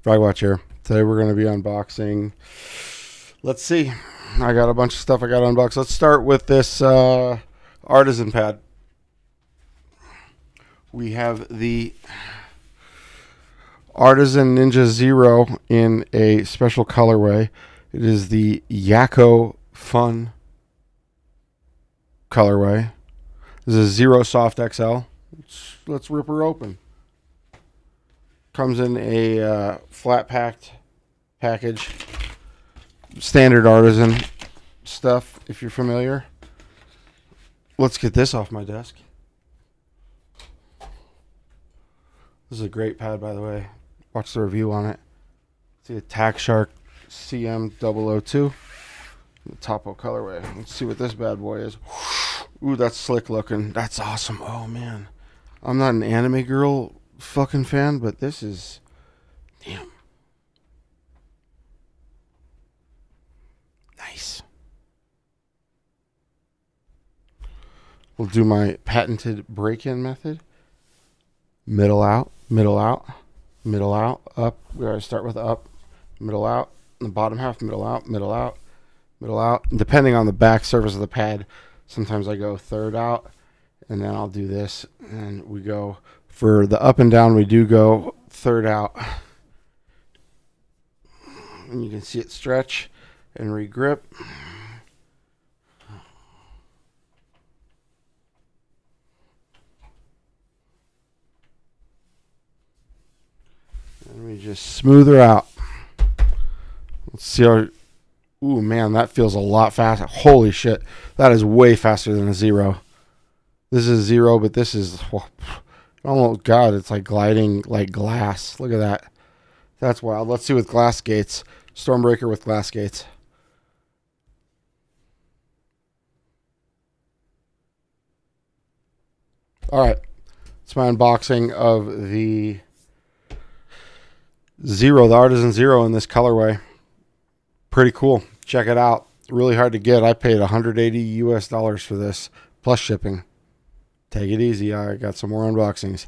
FragWatch here. Today we're going to be unboxing. Let's see. I got a bunch of stuff I got to unbox. Let's start with this Artisan pad. We have the Artisan Ninja Zero in a special colorway. It is the Yako Fun colorway. This is Zero Soft XL. Let's rip her open. Comes in a flat packed package. Standard Artisan stuff, if you're familiar. Let's get this off my desk. This is a great pad, by the way. Watch the review on it. It's the Attack Shark CM002. The Topo colorway. Let's see what this bad boy is. Ooh, that's slick looking. That's awesome. Oh, man. I'm not an anime girl fucking fan, but this is... Damn. Nice. We'll do my patented break-in method. Middle out, middle out, middle out, up. We always start with up, middle out, the bottom half, middle out, middle out, middle out. And depending on the back surface of the pad, sometimes I go third out, and then I'll do this, and we go for the up and down. We do go third out, and you can see it stretch and regrip. And we just smooth her out. Let's see how... Ooh, man, that feels a lot faster. Holy shit. That is way faster than a Zero. This is Zero, but this is... Oh, God, it's like gliding like glass. Look at that. That's wild. Let's see with glass gates. Stormbreaker with glass gates. All right. It's my unboxing of the Zero, the Artisan Zero in this colorway. Pretty cool. Check it out. Really hard to get. I paid $180 US for this, plus shipping. Take it easy. I got some more unboxings.